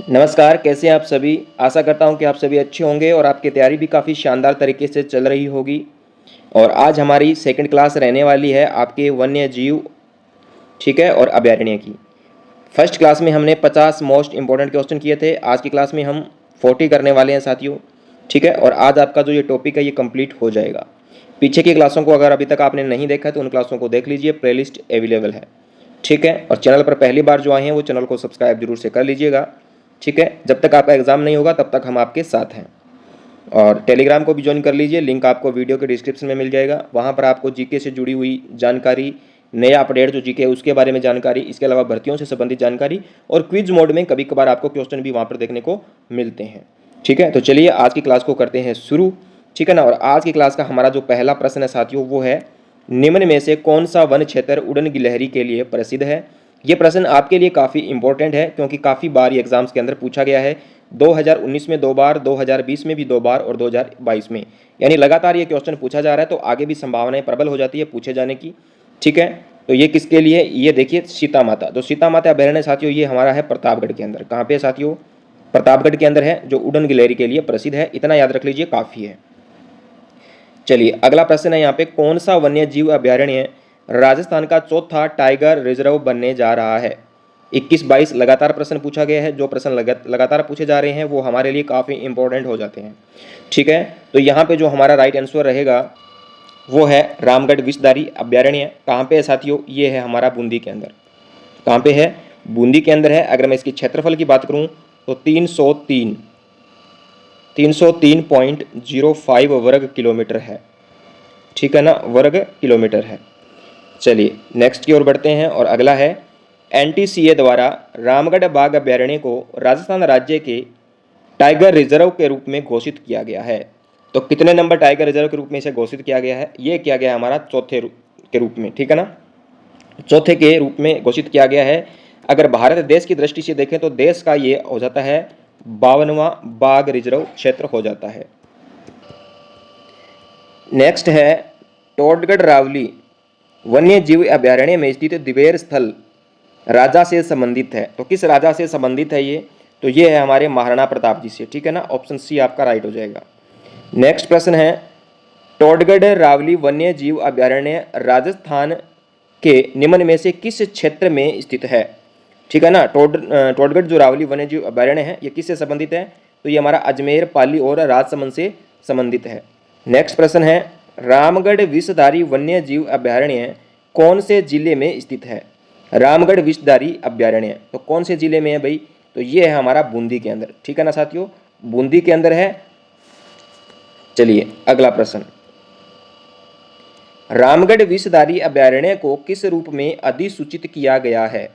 नमस्कार, कैसे हैं आप सभी। आशा करता हूं कि आप सभी अच्छे होंगे और आपकी तैयारी भी काफ़ी शानदार तरीके से चल रही होगी। और आज हमारी सेकंड क्लास रहने वाली है आपके वन्य जीव, ठीक है, और अभयारण्य की। फर्स्ट क्लास में हमने 50 मोस्ट इंपॉर्टेंट क्वेश्चन किए थे। आज की क्लास में हम 40 करने वाले हैं साथियों, ठीक है। और आज आपका जो ये टॉपिक है ये कंप्लीट हो जाएगा। पीछे की क्लासों को अगर अभी तक आपने नहीं देखा है तो उन क्लासों को देख लीजिए, प्लेलिस्ट अवेलेबल है, ठीक है। और चैनल पर पहली बार जो आए हैं वो चैनल को सब्सक्राइब जरूर से कर लीजिएगा, ठीक है। जब तक आपका एग्ज़ाम नहीं होगा तब तक हम आपके साथ हैं। और टेलीग्राम को भी ज्वाइन कर लीजिए, लिंक आपको वीडियो के डिस्क्रिप्शन में मिल जाएगा। वहाँ पर आपको जीके से जुड़ी हुई जानकारी, नया अपडेट जो जीके है उसके बारे में जानकारी, इसके अलावा भर्तियों से संबंधित जानकारी और क्विज मोड में कभी कभार आपको क्वेश्चन भी वहाँ पर देखने को मिलते हैं, ठीक है। तो चलिए आज की क्लास को करते हैं शुरू, ठीक है ना। और आज की क्लास का हमारा जो पहला प्रश्न है साथियों वो है, निम्न में से कौन सा वन क्षेत्र उड़न गिलहरी के लिए प्रसिद्ध है। ये प्रश्न आपके लिए काफ़ी इंपॉर्टेंट है क्योंकि काफ़ी बार ये एग्जाम्स के अंदर पूछा गया है। 2019 में 2 बार, 2020 में भी 2 बार और 2022 में, यानी लगातार ये क्वेश्चन पूछा जा रहा है। तो आगे भी संभावनाएं प्रबल हो जाती है पूछे जाने की, ठीक है। तो ये किसके लिए, ये देखिए सीता माता। जो सीता माता अभयारण्य साथियों ये हमारा है प्रतापगढ़ के अंदर। कहाँ पे है साथियों? प्रतापगढ़ के अंदर है, जो उड़न गिलहरी के लिए प्रसिद्ध है। इतना याद रख लीजिए, काफ़ी है। चलिए अगला प्रश्न है यहाँ पे, कौन सा वन्य जीव अभयारण्य राजस्थान का चौथा टाइगर रिजर्व बनने जा रहा है। 21-22 लगातार प्रश्न पूछा गया है। जो प्रश्न लगातार पूछे जा रहे हैं वो हमारे लिए काफ़ी इंपॉर्टेंट हो जाते हैं, ठीक है। तो यहाँ पे जो हमारा राइट आंसर रहेगा वो है रामगढ़ विषधारी अभयारण्य। कहाँ पे है साथियों? ये है हमारा बूंदी के अंदर। कहाँ पे है? बूंदी के अंदर है। अगर मैं इसकी क्षेत्रफल की बात करूँ तो 303.05 वर्ग किलोमीटर है, ठीक है ना, वर्ग किलोमीटर है। चलिए नेक्स्ट की ओर बढ़ते हैं और अगला है, एनटीसीए द्वारा रामगढ़ बाघ अभयारण्य को राजस्थान राज्य के टाइगर रिजर्व के रूप में घोषित किया गया है। तो कितने नंबर टाइगर रिजर्व के रूप में इसे घोषित किया गया है? ये किया गया है हमारा चौथे के रूप में, ठीक है ना, चौथे के रूप में घोषित किया गया है। अगर भारत देश की दृष्टि से देखें तो देश का ये हो जाता है 52वां बाघ रिजर्व क्षेत्र हो जाता है। नेक्स्ट है, टोडगढ़ रावली वन्य जीव अभयारण्य में स्थित दिवेर स्थल राजा से संबंधित है। तो किस राजा से संबंधित है ये? तो ये है हमारे महाराणा प्रताप जी से, ठीक है ना। ऑप्शन सी आपका राइट हो जाएगा। नेक्स्ट प्रश्न है, टोडगढ़ रावली वन्य जीव अभयारण्य राजस्थान के निम्न में से किस क्षेत्र में स्थित है, ठीक है ना। टोडगढ़ जो रावली वन्य जीव अभयारण्य है ये किससे संबंधित है? तो ये हमारा अजमेर, पाली और राजसमंद से संबंधित है। नेक्स्ट प्रश्न है, रामगढ़ विषधारी वन्य जीव अभयारण्य कौन से जिले में स्थित है। रामगढ़ विषधारी अभयारण्य तो कौन से जिले में है भाई? तो ये है हमारा बूंदी के अंदर, ठीक है ना साथियों, बूंदी के अंदर है। चलिए अगला प्रश्न, रामगढ़ विषधारी अभयारण्य को किस रूप में अधिसूचित किया गया है।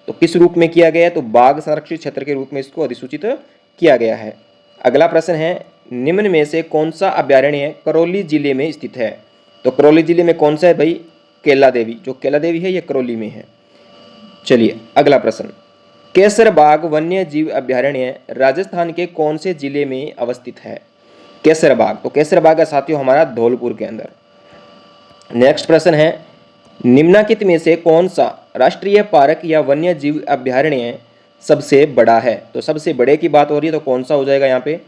तो किस रूप में किया गया है? तो बाघ संरक्षित क्षेत्र के रूप में इसको अधिसूचित किया गया है। अगला प्रश्न है, निम्न में से कौन सा अभयारण्य करौली जिले में स्थित है। तो करौली जिले में कौन सा है भाई? केला देवी। जो केला देवी है ये करौली में है। चलिए अगला प्रश्न, केसरबाग वन्य जीव अभयारण्य राजस्थान के कौन से जिले में अवस्थित है। केसरबाग, तो केसरबाग है साथियों हमारा धौलपुर के अंदर। नेक्स्ट प्रश्न है, निम्नलिखित में से कौन सा राष्ट्रीय पार्क या वन्य जीव अभयारण्य सबसे बड़ा है। तो सबसे बड़े की बात हो रही है तो कौन सा हो जाएगा यहाँ पे?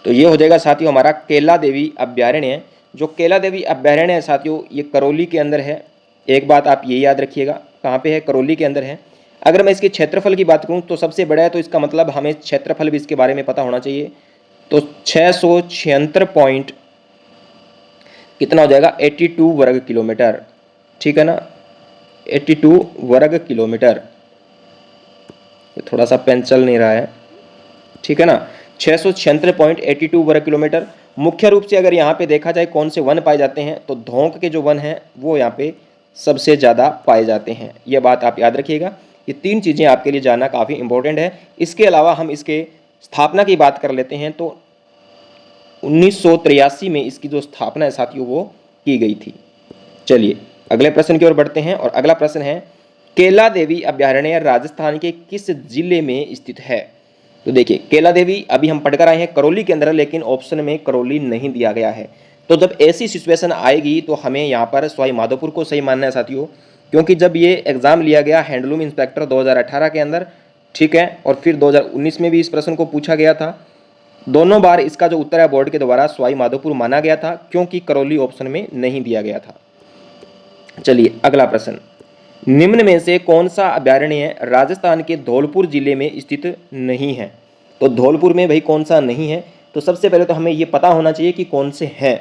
तो ये हो जाएगा साथियों हमारा केला देवी अभयारण्य। जो केला देवी अभयारण्य है साथियों ये करौली के अंदर है। एक बात आप ये याद रखिएगा, कहाँ पे है? करौली के अंदर है। अगर मैं इसके क्षेत्रफल की बात करूँ तो सबसे बड़ा है, तो इसका मतलब हमें क्षेत्रफल भी इसके बारे में पता होना चाहिए। तो 676 पॉइंट कितना हो जाएगा? 82 वर्ग किलोमीटर, ठीक है ना, 82 वर्ग किलोमीटर। थोड़ा सा पेन चल नहीं रहा है, ठीक है ना, 676.82 वर्ग किलोमीटर। मुख्य रूप से अगर यहाँ पे देखा जाए कौन से वन पाए जाते हैं तो धोंक के जो वन हैं वो यहाँ पे सबसे ज़्यादा पाए जाते हैं। ये बात आप याद रखिएगा। ये तीन चीज़ें आपके लिए जानना काफ़ी इंपॉर्टेंट है। इसके अलावा हम इसके स्थापना की बात कर लेते हैं तो 1983 में इसकी जो स्थापना है साथियों वो की गई थी। चलिए अगले प्रश्न की ओर बढ़ते हैं और अगला प्रश्न है, केला देवी अभयारण्य राजस्थान के किस जिले में स्थित है। तो देखिए केला देवी अभी हम पढ़कर आए हैं करौली के अंदर, लेकिन ऑप्शन में करौली नहीं दिया गया है। तो जब ऐसी सिचुएशन आएगी तो हमें यहाँ पर सवाई माधोपुर को सही मानना है साथियों, क्योंकि जब ये एग्ज़ाम लिया गया हैंडलूम इंस्पेक्टर 2018 के अंदर ठीक है। और फिर 2019 में भी इस प्रश्न को पूछा गया था। दोनों बार इसका जो उत्तर है बोर्ड के द्वारा सवाई माधोपुर माना गया था, क्योंकि करौली ऑप्शन में नहीं दिया गया था। चलिए अगला प्रश्न, निम्न में से कौन सा अभ्यारण्य राजस्थान के धौलपुर जिले में स्थित नहीं है? तो धौलपुर में भाई कौन सा नहीं है? तो सबसे पहले तो हमें ये पता होना चाहिए कि कौन से हैं।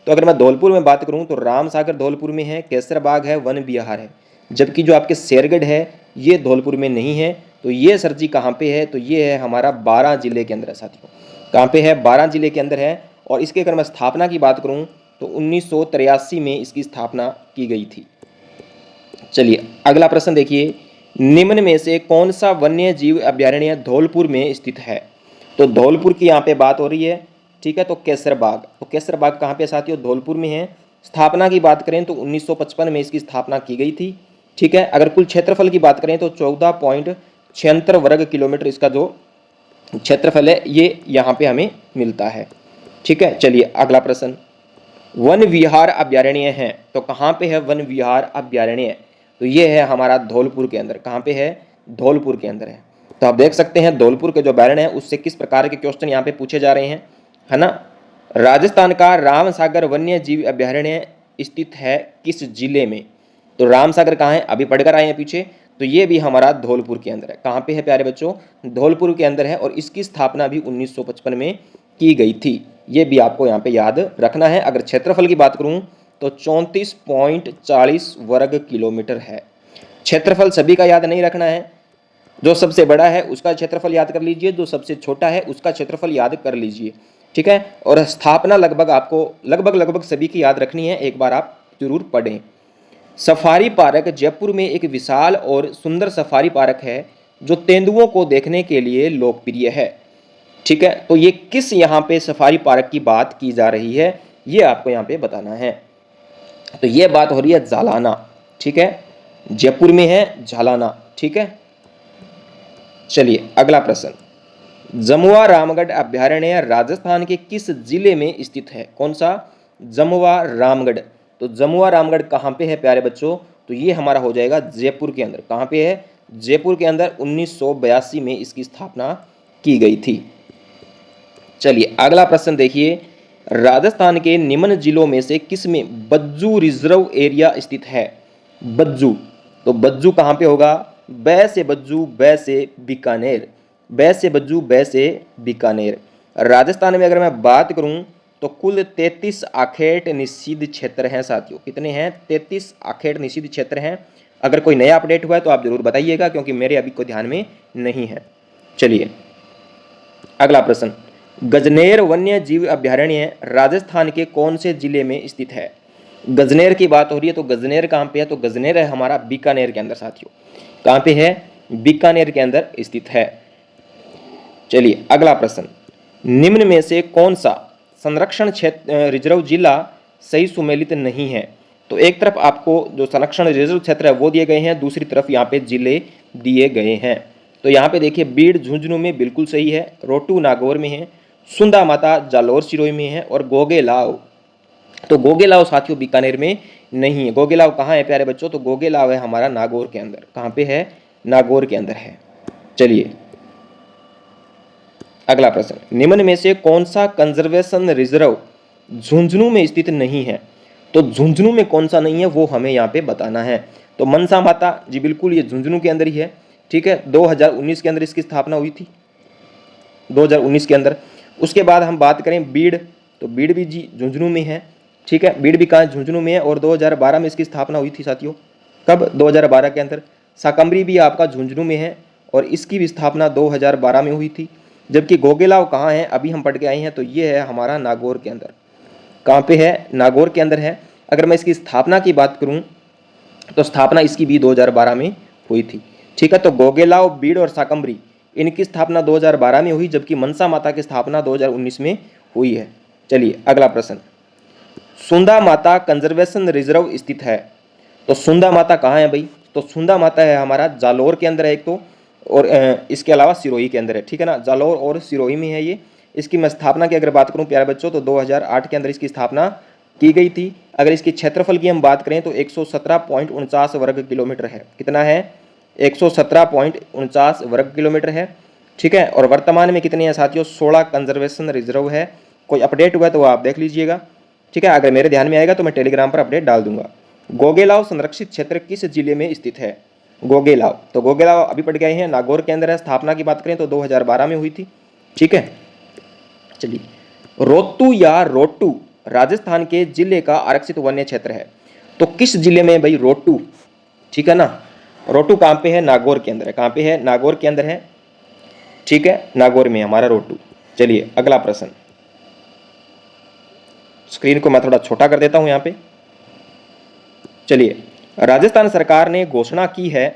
तो अगर मैं धौलपुर में बात करूं तो राम सागर धौलपुर में है, केसर बाग है, वन विहार है। जबकि जो आपके शेरगढ़ है ये धौलपुर में नहीं है। तो ये सर जी कहाँ पे है? तो ये है हमारा 12 जिले के अंदर है साथियों। कहाँ पे है? 12 जिले के अंदर है। और इसके अगर मैं स्थापना की बात करूँ तो 1983 में इसकी स्थापना की गई थी। चलिए अगला प्रश्न देखिए, निम्न में से कौन सा वन्य जीव अभ्यारण्य धौलपुर में स्थित है? तो धौलपुर की यहाँ पे बात हो रही है, ठीक है। तो केसर बाग, तो केसर बाग कहाँ पे साथियों? धौलपुर में है। स्थापना की बात करें तो 1955 में इसकी स्थापना की गई थी, ठीक है। अगर कुल क्षेत्रफल की बात करें तो 14.76 वर्ग किलोमीटर इसका जो क्षेत्रफल है ये यहाँ पे हमें मिलता है, ठीक है। चलिए अगला प्रश्न, वन विहार अभ्यारण्य है, तो कहाँ पे है वन विहार अभ्यारण्य? तो ये है हमारा धौलपुर के अंदर। कहाँ पे है? धौलपुर के अंदर है। तो आप देख सकते हैं धौलपुर के जो अभ्यारण्य है उससे किस प्रकार के क्वेश्चन यहाँ पे पूछे जा रहे हैं, है ना। राजस्थान का राम सागर वन्य जीव अभ्यारण्य स्थित है किस जिले में? तो राम सागर कहाँ है? अभी पढ़कर आए हैं पीछे। तो ये भी हमारा धौलपुर के अंदर है। कहाँ पे है प्यारे बच्चों? धौलपुर के अंदर है। और इसकी स्थापना भी 1955 में की गई थी। ये भी आपको यहाँ पे याद रखना है। अगर क्षेत्रफल की बात करूँ तो 34.40 वर्ग किलोमीटर है। क्षेत्रफल सभी का याद नहीं रखना है। जो सबसे बड़ा है उसका क्षेत्रफल याद कर लीजिए, जो सबसे छोटा है उसका क्षेत्रफल याद कर लीजिए, ठीक है। और स्थापना लगभग आपको लगभग सभी की याद रखनी है, एक बार आप जरूर पढ़ें। सफारी पार्क जयपुर में एक विशाल और सुंदर सफारी पार्क है जो तेंदुओं को देखने के लिए लोकप्रिय है, ठीक है। तो ये किस यहाँ पे सफारी पार्क की बात की जा रही है ये आपको यहाँ पे बताना है। तो ये बात हो रही है जालाना, ठीक है। जयपुर में है जालाना, ठीक है। चलिए अगला प्रश्न, जमुआ रामगढ़ अभ्यारण्य राजस्थान के किस जिले में स्थित है? कौन सा? जमुआ रामगढ़। तो जमुआ रामगढ़ कहाँ पे है प्यारे बच्चों? तो ये हमारा हो जाएगा जयपुर के अंदर। कहाँ पे है? जयपुर के अंदर। 1982 में इसकी स्थापना की गई थी। चलिए अगला प्रश्न देखिए, राजस्थान के निम्न जिलों में से किस में बज्जू रिजर्व एरिया स्थित है? बज्जू, तो बज्जू कहाँ पे होगा? बै से बज्जू, बै से बीकानेर, बै से बज्जू, बै से बीकानेर। राजस्थान में अगर मैं बात करूं तो कुल 33 आखेट निषिद्ध क्षेत्र हैं साथियों। कितने हैं? 33 आखेट निषिद्ध क्षेत्र हैं। अगर कोई नया अपडेट हुआ है तो आप जरूर बताइएगा, क्योंकि मेरे अभी कोई ध्यान में नहीं है। चलिए अगला प्रश्न, गजनेर वन्य जीव अभ्यारण्य राजस्थान के कौन से जिले में स्थित है? गजनेर की बात हो रही है, तो गजनेर कहाँ पे है? तो गजनेर है हमारा बीकानेर के अंदर साथियों। कहाँ पे है? बीकानेर के अंदर स्थित है। चलिए अगला प्रश्न, निम्न में से कौन सा संरक्षण क्षेत्र रिजर्व जिला सही सुमेलित नहीं है? तो एक तरफ आपको जो संरक्षण रिजर्व क्षेत्र है वो दिए गए हैं, दूसरी तरफ यहाँ पे जिले दिए गए हैं। तो यहाँ पे देखिए, बीड़ झुंझुनू में बिल्कुल सही है, रोटू नागौर में है, सुंदा माता जालोर सिरोही में है, और गोगेलाव, तो गोगेलाव साथियों बीकानेर में नहीं है। गोगेलाव कहाँ है प्यारे बच्चों? तो गोगेलाव है हमारा नागौर के अंदर। कहाँ पे है? नागौर के अंदर है। चलिए अगला प्रश्न, निम्न में से कौन सा कंजर्वेशन रिजर्व झुंझुनू में स्थित नहीं है? तो झुंझुनू में कौन सा नहीं है वो हमें यहाँ पे बताना है। तो मनसा माता जी बिल्कुल ये झुंझुनू के अंदर ही है, ठीक है। 2019 के अंदर इसकी स्थापना हुई थी, 2019 के अंदर। उसके बाद हम बात करें बीड़, तो बीड़ भी जी झुंझुनू में है, ठीक है। बीड़ भी कहाँ? झुंझुनू में है। और 2012 में इसकी स्थापना हुई थी साथियों। कब? 2012 के अंदर। साकम्बरी भी आपका झुंझुनू में है और इसकी भी स्थापना 2012 में हुई थी। जबकि गोगेलाव कहाँ है? अभी हम पढ़ के आए हैं, तो ये है हमारा नागौर के अंदर। कहाँ पे है? नागौर के अंदर है। अगर मैं इसकी स्थापना की बात करूँ तो स्थापना इसकी भी 2012 में हुई थी, ठीक है। तो गोगेलाव, बीड़ और साकम्बरी इनकी स्थापना 2012 में हुई, जबकि मनसा माता की स्थापना 2019 में हुई है। चलिए अगला प्रश्न, सुंदा माता कंजर्वेशन रिजर्व स्थित है। तो सुंदा माता कहाँ है भाई? तो सुंदा माता है हमारा जालोर के अंदर है एक तो, और इसके अलावा सिरोही के अंदर है, ठीक है ना। जालोर और सिरोही में है ये। इसकी मैं स्थापना की अगर बात करूँ प्यारे बच्चों तो 2008 के अंदर इसकी स्थापना की गई थी। अगर इसकी क्षेत्रफल की हम बात करें तो 117.49 वर्ग किलोमीटर है। कितना है? 117.49 वर्ग किलोमीटर है, ठीक है। और वर्तमान में कितने हैं साथियों, 16 कंजर्वेशन रिजर्व है। कोई अपडेट हुआ है तो वो आप देख लीजिएगा, ठीक है। अगर मेरे ध्यान में आएगा तो मैं टेलीग्राम पर अपडेट डाल दूंगा। गोगेलाव संरक्षित क्षेत्र किस जिले में स्थित है? गोगेलाव, तो गोगेलाव अभी पढ़ गए हैं, नागौर के अंदर है। स्थापना की बात करें तो 2012 में हुई थी, ठीक है। चलिए, रोहतू या रोटू राजस्थान के जिले का आरक्षित वन्य क्षेत्र है, तो किस जिले में भाई रोटू, ठीक है ना। रोटू कहाँ पे है? नागौर के अंदर है। कहाँ पे है? नागौर के अंदर है, ठीक है, नागौर में हमारा रोटू। चलिए अगला प्रश्न, स्क्रीन को मैं थोड़ा छोटा कर देता हूं यहां पे। चलिए, राजस्थान सरकार ने घोषणा की है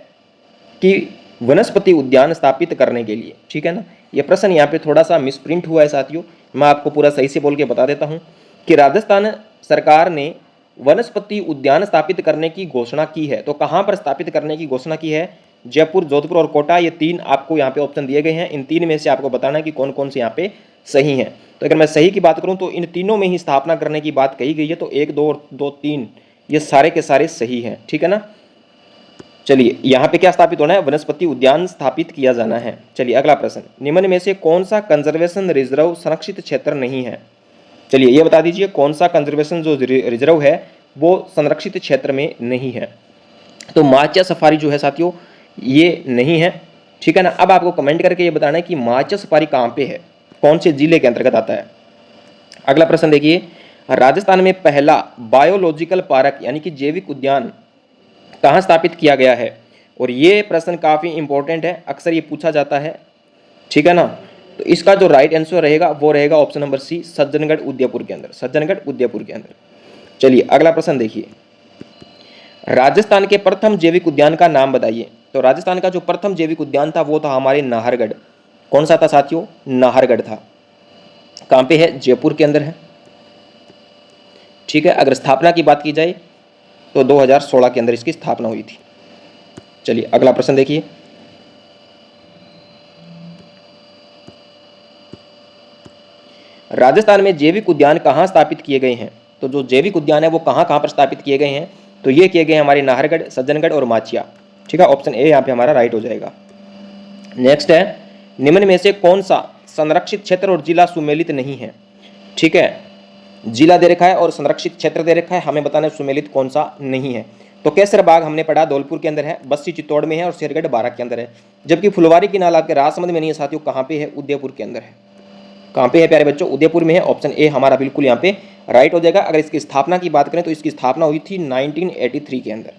कि वनस्पति उद्यान स्थापित करने के लिए, ठीक है ना। ये प्रश्न यहाँ पे थोड़ा सा मिसप्रिंट हुआ है साथियों, मैं आपको पूरा सही से बोल के बता देता हूँ कि राजस्थान सरकार ने वनस्पति उद्यान स्थापित करने की घोषणा की है। तो कहाँ पर स्थापित करने की घोषणा की है? जयपुर, जोधपुर और कोटा, ये तीन आपको यहाँ पे ऑप्शन दिए गए हैं। इन तीन में से आपको बताना है कि कौन कौन से यहाँ पे सही हैं। तो अगर मैं सही की बात करूँ तो इन तीनों में ही स्थापना करने की बात कही गई है, तो 1, 2 और 2, 3 ये सारे के सारे सही हैं, ठीक है ना। चलिए, यहाँ पे क्या स्थापित होना है? वनस्पति उद्यान स्थापित किया जाना है। चलिए अगला प्रश्न, निम्न में से कौन सा कंजर्वेशन रिजर्व संरक्षित क्षेत्र नहीं है? चलिए ये बता दीजिए, कौन सा कंजर्वेशन जो रिजर्व है वो संरक्षित क्षेत्र में नहीं है? तो माचिया सफारी जो है साथियों ये नहीं है, ठीक है ना। अब आपको कमेंट करके ये बताना है कि माचिया सफारी कहाँ पे है, कौन से जिले के अंतर्गत आता है। अगला प्रश्न देखिए, राजस्थान में पहला बायोलॉजिकल पार्क यानी कि जैविक उद्यान कहाँ स्थापित किया गया है? और ये प्रश्न काफ़ी इंपॉर्टेंट है, अक्सर ये पूछा जाता है, ठीक है ना। तो इसका जो राइट आंसर रहेगा वो रहेगा option number C, Sajjangarh Udaipur के अंदर, सज्जनगढ़ उदयपुर के अंदर। चलिए अगला प्रश्न देखिए, राजस्थान के प्रथम जैविक उद्यान का नाम बताइए। तो राजस्थान का जो प्रथम जैविक उद्यान था वो था हमारे नाहरगढ़। कौन सा था साथियों? नाहरगढ़ था। कहाँ पे है? जयपुर के अंदर है, ठीक है। अगर स्थापना की बात की जाए तो 2016 के अंदर इसकी स्थापना हुई थी। चलिए अगला प्रश्न देखिए, राजस्थान में जैविक उद्यान कहाँ स्थापित किए गए हैं? तो जो जैविक उद्यान है वो कहाँ कहाँ पर स्थापित किए गए हैं? तो ये किए गए हमारे नाहरगढ़, सज्जनगढ़ और माचिया, ठीक है। ऑप्शन ए यहाँ पे हमारा राइट हो जाएगा। नेक्स्ट है, निम्न में से कौन सा संरक्षित क्षेत्र और जिला सुमेलित नहीं है? ठीक है, जिला दे रखा है और संरक्षित क्षेत्र दे रखा है, हमें बताना है सुमेलित कौन सा नहीं है। तो केसर बाग हमने पढ़ा धौलपुर के अंदर है, बस्सी चित्तौड़ में है और शेरगढ़ बारां के अंदर है। जबकि फुलवारी की नाल आपके राजसमंद में नहीं है साथियों, कहाँ पे है? उदयपुर के अंदर है। कहाँ पे है प्यारे बच्चों? उदयपुर में है। ऑप्शन ए हमारा बिल्कुल यहाँ पे राइट हो जाएगा। अगर इसकी स्थापना की बात करें तो इसकी स्थापना हुई थी 1983 के अंदर,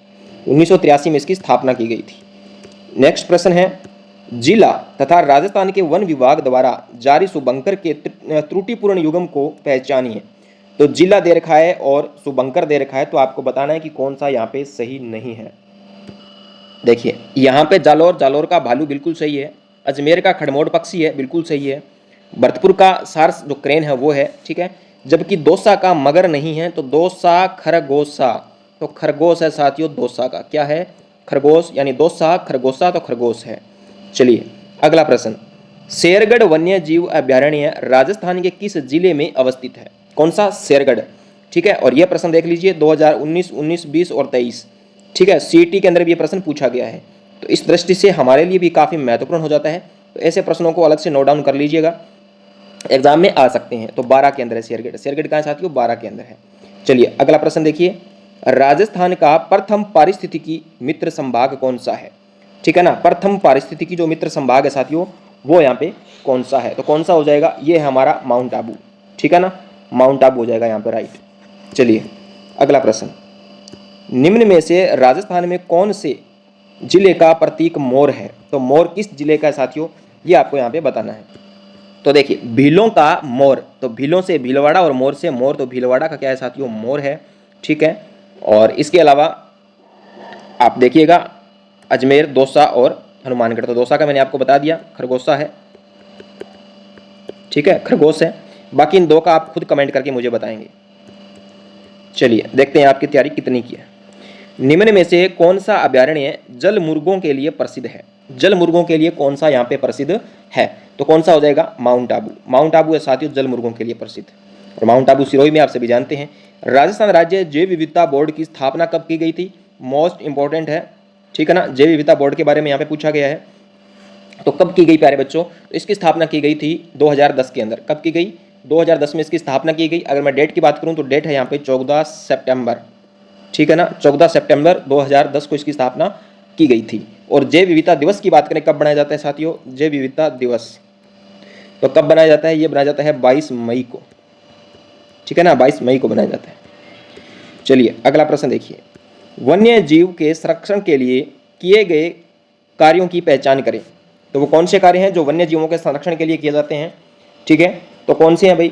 1983 में इसकी स्थापना की गई थी। नेक्स्ट प्रश्न है, जिला तथा राजस्थान के वन विभाग द्वारा जारी शुभंकर के त्रुटिपूर्ण युग्म को पहचानिए। तो जिला दे रखा है और शुभंकर दे रखा है, तो आपको बताना है कि कौन सा यहाँ पे सही नहीं है। देखिए यहाँ पे जालौर, जालौर का भालू बिल्कुल सही है। अजमेर का खड़मोड़ पक्षी है, बिल्कुल सही है। भरतपुर का सार्स जो क्रेन है वो है, ठीक है। जबकि दौसा का मगर नहीं है, तो दौसा खरगोशा, तो खरगोश है साथियों। दौसा का क्या है? खरगोश, यानी दौसा खरगोशा तो खरगोश है। चलिए अगला प्रश्न, शेरगढ़ वन्य जीव अभ्यारण्य राजस्थान के किस जिले में अवस्थित है? कौन सा? शेरगढ़, ठीक है। और यह प्रश्न देख लीजिए 2019, 19, 20 और 23, ठीक है, सीटी के अंदर भी ये प्रश्न पूछा गया है। तो इस दृष्टि से हमारे लिए भी काफ़ी महत्वपूर्ण हो जाता है। तो ऐसे प्रश्नों को अलग से नोट डाउन कर लीजिएगा, एग्जाम में आ सकते हैं। तो 12 के अंदर है शेरगढ़। शेरगढ़ कहाँ साथियों? 12 के अंदर है। चलिए अगला प्रश्न देखिए, राजस्थान का प्रथम पारिस्थितिकी मित्र संभाग कौन सा है? ठीक है ना, प्रथम पारिस्थितिकी जो मित्र संभाग है साथियों वो यहाँ पे कौन सा है? तो कौन सा हो जाएगा? ये है हमारा माउंट आबू, ठीक है ना, माउंट आबू हो जाएगा यहाँ पे राइट। चलिए अगला प्रश्न, निम्न में से राजस्थान में कौन से जिले का प्रतीक मोर है? तो मोर किस जिले का है साथियों? ये आपको यहाँ पे बताना है। तो देखिए भीलों का मोर, तो भीलों से भीलवाड़ा और मोर से मोर, तो भीलवाड़ा का क्या है साथियों? मोर है, ठीक है। और इसके अलावा आप देखिएगा अजमेर, दौसा और हनुमानगढ़। तो दौसा का मैंने आपको बता दिया, खरगोशा है, ठीक है, खरगोश है। बाकी इन दो का आप खुद कमेंट करके मुझे बताएंगे। चलिए देखते हैं आपकी तैयारी कितनी की है। निम्न में से कौन सा अभ्यारण्य जल मुर्गों के लिए प्रसिद्ध है? जल मुर्गों के लिए कौन सा यहाँ पे प्रसिद्ध है? तो कौन सा हो जाएगा? माउंट आबू। माउंट आबू है साथियों जल मुर्गों के लिए प्रसिद्ध, और माउंट आबू सिरोही में आप सभी जानते हैं। राजस्थान राज्य जैव विविधता बोर्ड की स्थापना कब की गई थी? मोस्ट इंपॉर्टेंट है, ठीक है ना। जैव विविधता बोर्ड के बारे में यहाँ पे पूछा गया है। तो कब की गई प्यारे बच्चों? तो इसकी स्थापना की गई थी 2010 के अंदर। कब की गई? 2010 में इसकी स्थापना की गई। अगर मैं डेट की बात करूँ तो डेट है यहाँ पे 14 सितंबर, ठीक है ना, 14 सितंबर 2010 को इसकी स्थापना की गई थी। और जैव विविधता दिवस की बात करें कब बनाया जाता है साथियों? जैव विविधता दिवस तो कब बनाया जाता है? ये बनाया जाता है 22 मई को, ठीक है ना, 22 मई को बनाया जाता है। चलिए अगला प्रश्न देखिए, वन्य जीव के संरक्षण के लिए किए गए कार्यों की पहचान करें। तो वो कौन से कार्य हैं जो वन्य जीवों के संरक्षण के लिए किए जाते हैं? ठीक है, तो कौन से हैं भाई?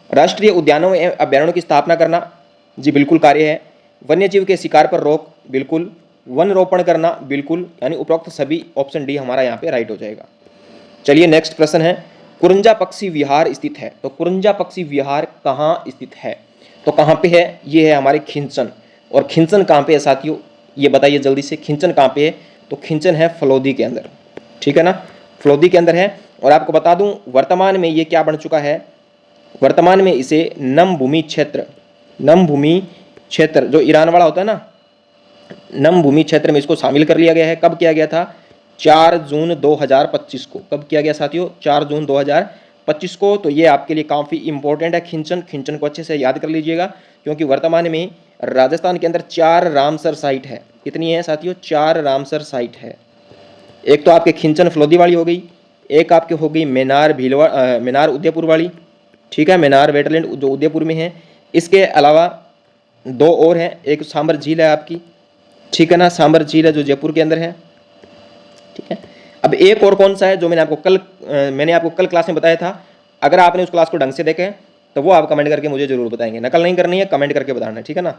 राष्ट्रीय उद्यानों एवं अभ्यारण्यों की स्थापना करना, जी बिल्कुल कार्य है। वन्य जीव के शिकार पर रोक, बिल्कुल। वन रोपण करना, बिल्कुल। यानी उपरोक्त सभी, ऑप्शन डी हमारा यहाँ पे राइट हो जाएगा। चलिए नेक्स्ट प्रश्न है, कुरंजा पक्षी विहार स्थित है। तो कुरंजा पक्षी विहार कहाँ स्थित है? तो कहाँ पे है? ये है हमारे खिंचन। और खिंचन कहाँ पे है साथियों? ये बताइए जल्दी से, खिंचन कहाँ पे है? तो खिंचन है फलोदी के अंदर, ठीक है ना, फलोदी के अंदर है। और आपको बता दूं वर्तमान में ये क्या बन चुका है? वर्तमान में इसे नम भूमि क्षेत्र, नम भूमि क्षेत्र जो ईरान वाला होता है ना, नम भूमि क्षेत्र में इसको शामिल कर लिया गया है। कब किया गया था? 4 जून 2025 को। कब किया गया साथियों? 4 जून 2025 को। तो ये आपके लिए काफ़ी इंपॉर्टेंट है खिंचन। खिंचन को अच्छे से याद कर लीजिएगा, क्योंकि वर्तमान में राजस्थान के अंदर 4 रामसर साइट है। कितनी है साथियों? 4 रामसर साइट है। एक तो आपके खिंचन फलोदी वाली हो गई, एक आपके हो गई मेनार मेनार उदयपुर वाली, ठीक है, मेनार वेटलैंड जो उदयपुर में है। इसके अलावा 2 और हैं, एक सांबर झील है आपकी, ठीक है ना, सांबर झील है जो जयपुर के अंदर है, ठीक है। अब एक और कौन सा है जो मैंने आपको कल क्लास में बताया था। अगर आपने उस क्लास को ढंग से देखे तो वो आप कमेंट करके मुझे जरूर बताएंगे, नकल नहीं करनी है, कमेंट करके बताना, ठीक है ना।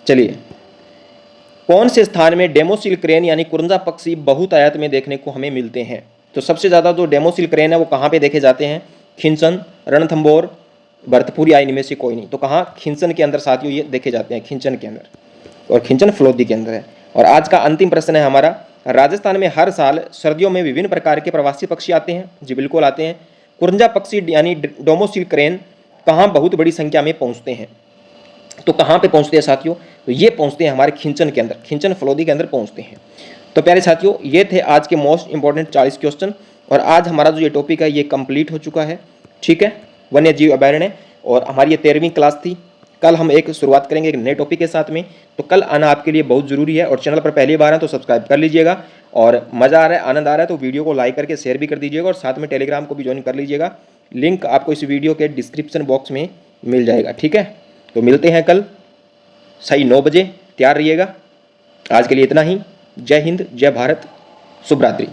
चलिए, कौन से स्थान में डेमोसिल क्रेन यानी कुरंजा पक्षी बहुतायत में देखने को हमें मिलते हैं? तो सबसे ज़्यादा जो डेमोसिल क्रेन है वो कहाँ पे देखे जाते हैं? खिंचन, रणथंभौर, भरतपुर या इनमें से कोई नहीं। तो कहाँ? खिंचन के अंदर साथियों ये देखे जाते हैं, खिंचन के अंदर, और खिंचन फलोदी के अंदर है। और आज का अंतिम प्रश्न है हमारा, राजस्थान में हर साल सर्दियों में विभिन्न प्रकार के प्रवासी पक्षी आते हैं। जी बिल्कुल आते हैं। कुरंजा पक्षी यानी डेमोसिल क्रेन कहाँ बहुत बड़ी संख्या में पहुँचते हैं? तो कहाँ पे पहुँचते हैं साथियों? तो ये पहुँचते हैं हमारे खिंचन के अंदर, खिंचन फलोदी के अंदर पहुँचते हैं। तो प्यारे साथियों, ये थे आज के मोस्ट इंपॉर्टेंट 40 क्वेश्चन। और आज हमारा जो ये टॉपिक है ये कंप्लीट हो चुका है, ठीक है, वन्य जीव अभयारण्य। और हमारी ये 13वीं क्लास थी। कल हम एक शुरुआत करेंगे एक नए टॉपिक के साथ में। तो कल आना आपके लिए बहुत ज़रूरी है। और चैनल पर पहली बार है तो सब्सक्राइब कर लीजिएगा। और मज़ा आ रहा है, आनंद आ रहा है तो वीडियो को लाइक करके शेयर भी कर दीजिएगा। और साथ में टेलीग्राम को भी ज्वाइन कर लीजिएगा। लिंक आपको इस वीडियो के डिस्क्रिप्शन बॉक्स में मिल जाएगा, ठीक है। तो मिलते हैं कल सही 9 बजे, तैयार रहिएगा। आज के लिए इतना ही। जय हिंद, जय भारत, शुभ रात्रि।